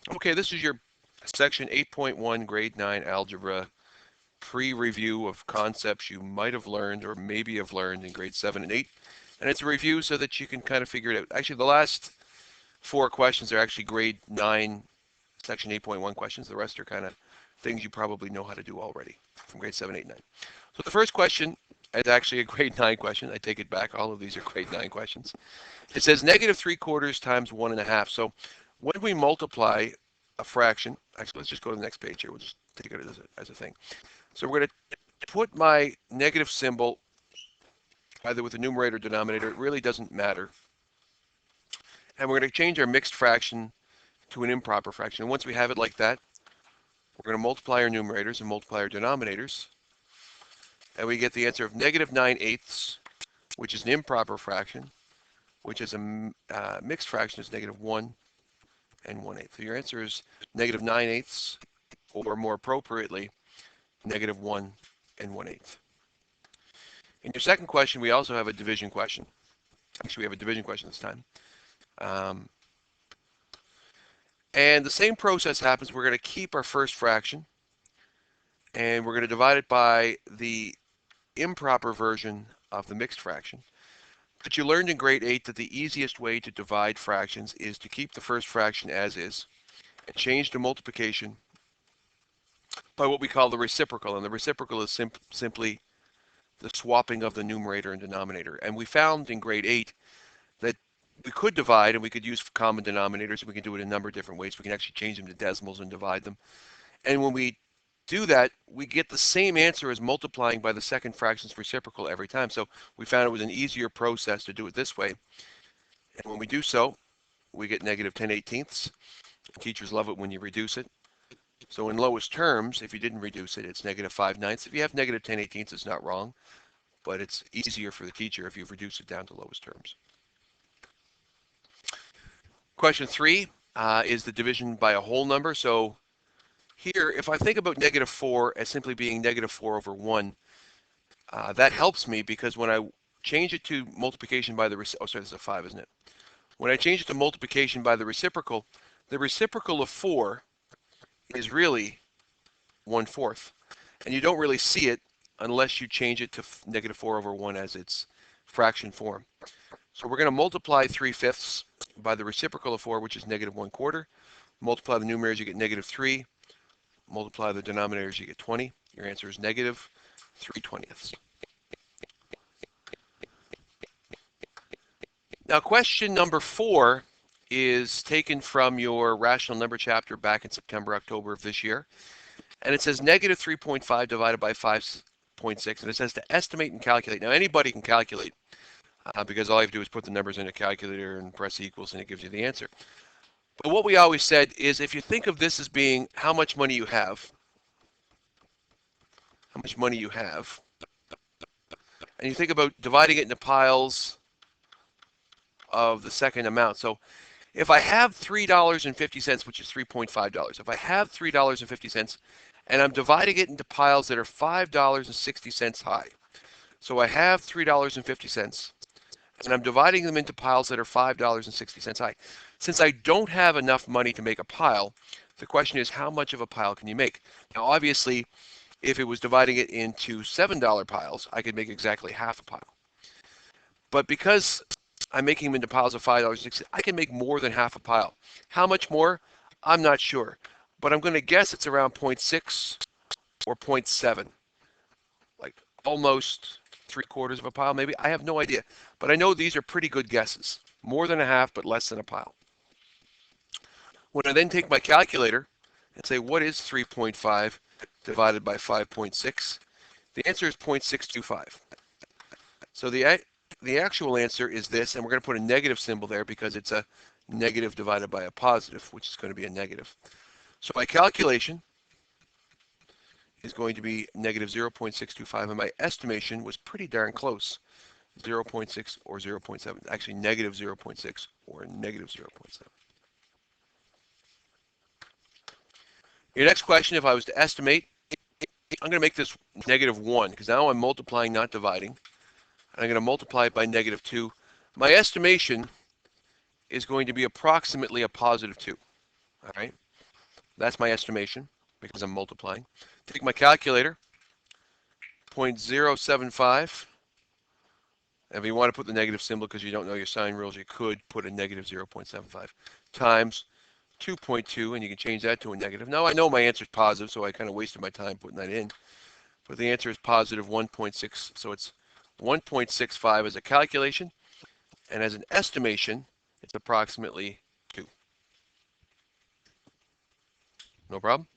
Okay, this is your section 8.1 grade 9 algebra pre-review of concepts you might have learned or maybe have learned in grade 7 and 8. And it's a review so that you can kind of figure it out. Actually, the last 4 questions are actually grade 9 section 8.1 questions. The rest are kind of things you probably know how to do already from grade 7, 8, 9. So the first question is actually a grade 9 question. I take it back. All of these are grade 9 questions. It says negative 3/4 times 1.5. So when we multiply a fraction, actually, let's just go to the next page here. We'll just take it as a thing. So we're going to put my negative symbol either with the numerator or denominator. It really doesn't matter. And we're going to change our mixed fraction to an improper fraction. And once we have it like that, we're going to multiply our numerators and multiply our denominators. And we get the answer of negative 9/8, which is an improper fraction, which is a mixed fraction is negative 1 and 1/8. So your answer is negative 9/8, or more appropriately, negative 1 and 1/8. In your second question, we also have a division question. Actually, we have a division question this time. Um, and the same process happens. We're going to keep our first fraction, and we're going to divide it by the improper version of the mixed fraction. But you learned in grade 8 that the easiest way to divide fractions is to keep the first fraction as is and change the multiplication by what we call the reciprocal. And the reciprocal is simply the swapping of the numerator and denominator. And we found in grade 8 that we could divide and we could use common denominators. We can do it in a number of different ways. We can actually change them to decimals and divide them. And when we do that, we get the same answer as multiplying by the second fraction's reciprocal every time. So we found it was an easier process to do it this way. And when we do so, we get negative 10/18. Teachers love it when you reduce it. So in lowest terms, if you didn't reduce it, it's negative 5/9. If you have negative 10/18, it's not wrong, but it's easier for the teacher if you've reduced it down to lowest terms. Question 3 is the division by a whole number. So here, if I think about negative 4 as simply being negative 4 over 1, that helps me because when I change it to multiplication by the, oh sorry, this is a 5, isn't it? When I change it to multiplication by the reciprocal of 4 is really 1/4. And you don't really see it unless you change it to negative 4 over 1 as its fraction form. So we're going to multiply 3/5 by the reciprocal of 4, which is negative 1/4. Multiply the numerators, you get negative 3. Multiply the denominators, you get 20. Your answer is negative 3/20. Now, question number 4 is taken from your rational number chapter back in September, October of this year. And it says negative 3.5 divided by 5.6. And it says to estimate and calculate. Now, anybody can calculate because all you have to do is put the numbers in a calculator and press equals and it gives you the answer. But what we always said is if you think of this as being how much money you have, and you think about dividing it into piles of the second amount. So if I have $3.50, which is $3.5, if I have $3.50 and I'm dividing it into piles that are $5.60 high. So I have $3.50 and I'm dividing them into piles that are $5.60 high. Since I don't have enough money to make a pile, the question is how much of a pile can you make? Now obviously, if it was dividing it into $7 piles, I could make exactly half a pile. But because I'm making them into piles of $5.60, I can make more than half a pile. How much more? I'm not sure. But I'm going to guess it's around 0.6 or 0.7. Like almost 3/4 of a pile, maybe. I have no idea. But I know these are pretty good guesses. More than a half, but less than a pile. When I then take my calculator and say, what is 3.5 divided by 5.6? The answer is 0.625. So the actual answer is this, and we're going to put a negative symbol there because it's a negative divided by a positive, which is going to be a negative. So my calculation is going to be negative 0.625, and my estimation was pretty darn close, 0.6 or 0.7. Actually, negative 0.6 or negative 0.7. Your next question, if I was to estimate, I'm going to make this negative 1 because now I'm multiplying, not dividing. I'm going to multiply it by negative 2. My estimation is going to be approximately a positive 2. All right. That's my estimation because I'm multiplying. Take my calculator, 0.075. If you want to put the negative symbol because you don't know your sign rules, you could put a negative 0.75 times 2.2, and you can change that to a negative. Now I know my answer is positive, so I kind of wasted my time putting that in. But the answer is positive 1.6, so it's 1.65 as a calculation, and as an estimation, it's approximately 2. No problem?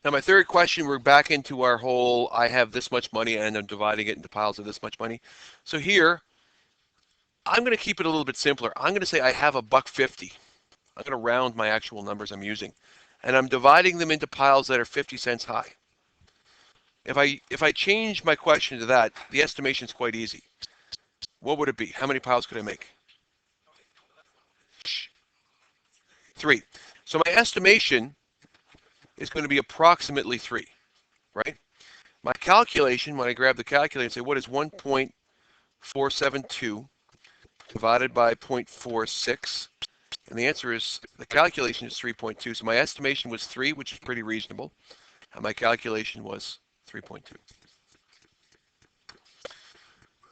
Now my third question, we're back into our whole, I have this much money and I'm dividing it into piles of this much money. So here, I'm going to keep it a little bit simpler. I'm going to say I have $1.50. I'm going to round my actual numbers I'm using. And I'm dividing them into piles that are 50 cents high. If I change my question to that, the estimation is quite easy. What would it be? How many piles could I make? 3. So my estimation is going to be approximately 3, right? My calculation, when I grab the calculator and say, what is 1.472 divided by 0.46? And the answer is, the calculation is 3.2. So my estimation was 3, which is pretty reasonable. And my calculation was 3.2.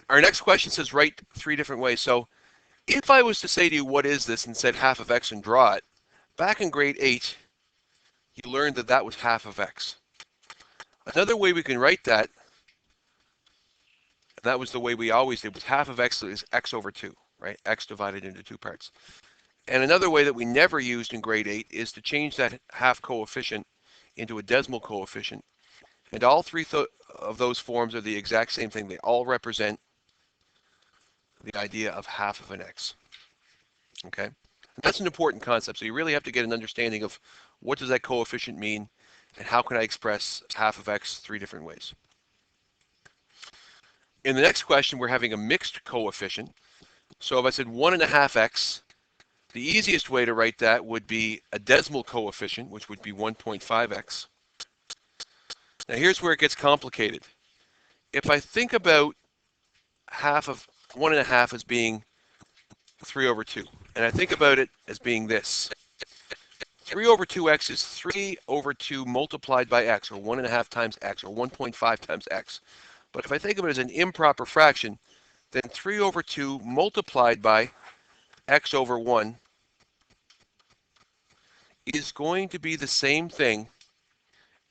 Our next question says write 3 different ways. So if I was to say to you, what is this, and said half of x and draw it, back in grade 8, you learned that that was half of x. Another way we can write that, and that was the way we always did, was half of x is x over 2, right? X divided into 2 parts. And another way that we never used in grade 8 is to change that half coefficient into a decimal coefficient. And all 3 of those forms are the exact same thing. They all represent the idea of half of an x. Okay? And that's an important concept. So you really have to get an understanding of what does that coefficient mean and how can I express half of x 3 different ways. In the next question, we're having a mixed coefficient. So if I said 1.5x, the easiest way to write that would be a decimal coefficient, which would be 1.5x. Now here's where it gets complicated. If I think about half of 1.5 as being 3 over 2, and I think about it as being this. 3 over 2x is 3 over 2 multiplied by x, or 1.5 times x, or 1.5 times x. But if I think of it as an improper fraction, then 3 over 2 multiplied by x over 1 is going to be the same thing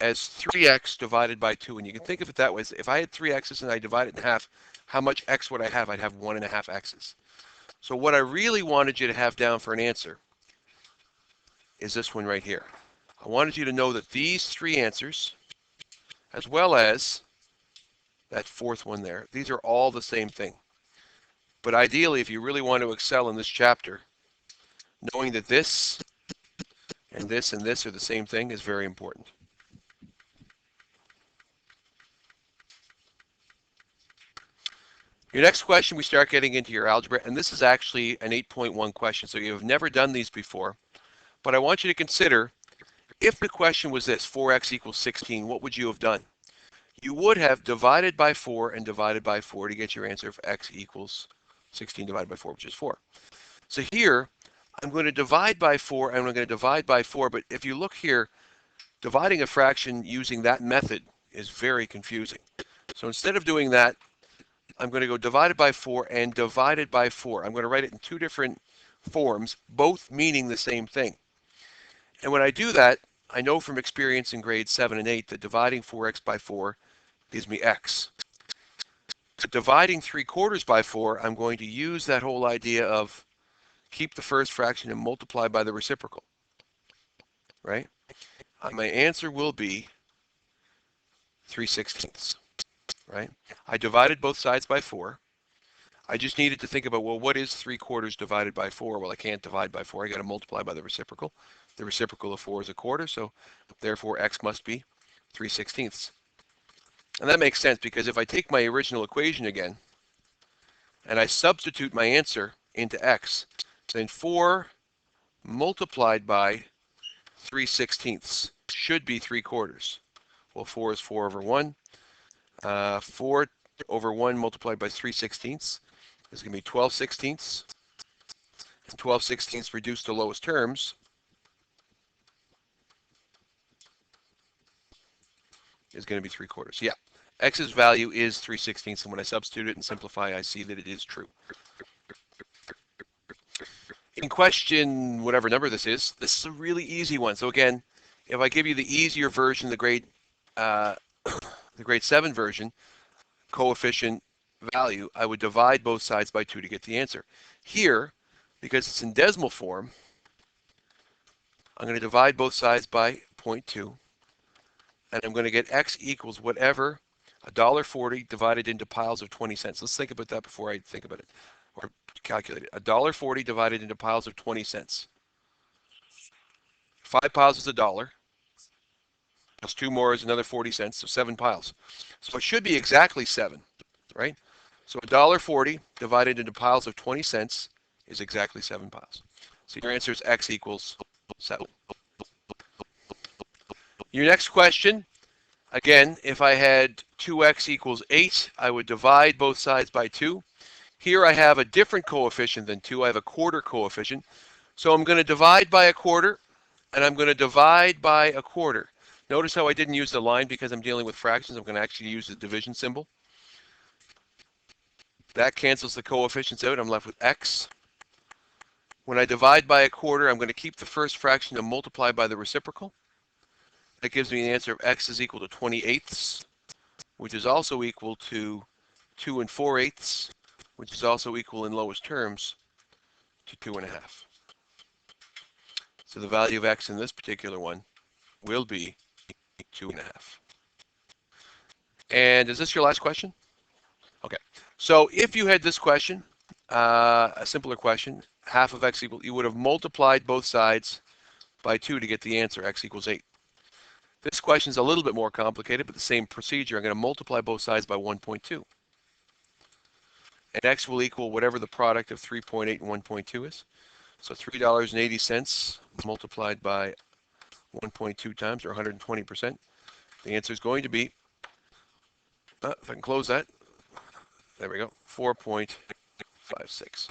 as 3x divided by 2. And you can think of it that way. If I had 3x's and I divide it in half, how much x would I have? I'd have 1.5 x's. So what I really wanted you to have down for an answer is this one right here. I wanted you to know that these 3 answers, as well as that 4th one there, these are all the same thing. But ideally, if you really want to excel in this chapter, knowing that this and this and this are the same thing is very important. Your next question, we start getting into your algebra, and this is actually an 8.1 question, so you have never done these before. But I want you to consider, if the question was this, 4x equals 16, what would you have done? You would have divided by 4 and divided by 4 to get your answer of x equals 16 divided by 4, which is 4. So here, I'm going to divide by 4, and I'm going to divide by 4, but if you look here, dividing a fraction using that method is very confusing. So instead of doing that, I'm going to go divided by 4 and divided by 4. I'm going to write it in 2 different forms, both meaning the same thing. And when I do that, I know from experience in grades 7 and 8 that dividing 4x by 4 gives me x. But dividing 3/4 by 4, I'm going to use that whole idea of keep the first fraction and multiply by the reciprocal, right? My answer will be 3/16, right? I divided both sides by 4. I just needed to think about, well, what is 3/4 divided by 4? Well, I can't divide by 4. I got to multiply by the reciprocal. The reciprocal of 4 is 1/4, so therefore x must be 3/16. And that makes sense because if I take my original equation again and I substitute my answer into x, then 4 multiplied by 3/16 should be 3/4. Well, 4 is 4 over 1. 4 over 1 multiplied by 3/16 is going to be 12/16. 12/16 reduced to lowest terms is going to be 3/4. Yeah, x's value is 3/16. So when I substitute it and simplify, I see that it is true. In question, whatever number this is a really easy one. So again, if I give you the easier version, uh, the grade 7 version, coefficient value, I would divide both sides by 2 to get the answer. Here, because it's in decimal form, I'm going to divide both sides by 0.2, and I'm going to get x equals whatever $1.40 divided into piles of 20 cents. Let's think about that before I think about it or calculate it. $1.40 divided into piles of 20 cents. 5 piles is $1. Plus 2 more is another 40 cents, so 7 piles. So it should be exactly 7, right? So $1.40 divided into piles of 20 cents is exactly 7 piles. So your answer is x equals 7. Your next question, again, if I had 2x equals 8, I would divide both sides by 2. Here I have a different coefficient than 2. I have a quarter coefficient. So I'm going to divide by a quarter, and I'm going to divide by a quarter. Notice how I didn't use the line because I'm dealing with fractions. I'm going to actually use the division symbol. That cancels the coefficients out. I'm left with x. When I divide by a quarter, I'm going to keep the first fraction and multiply by the reciprocal. That gives me an answer of x is equal to 20/8, which is also equal to 2 4/8, which is also equal in lowest terms to 2.5. So the value of x in this particular one will be 2.5. And is this your last question? Okay. So if you had this question, a simpler question, half of x equal, you would have multiplied both sides by 2 to get the answer, x equals 8. This question is a little bit more complicated, but the same procedure. I'm going to multiply both sides by 1.2. And x will equal whatever the product of 3.8 and 1.2 is. So $3.80 multiplied by 1.2 times, or 120%. The answer is going to be, if I can close that, there we go, 4.56.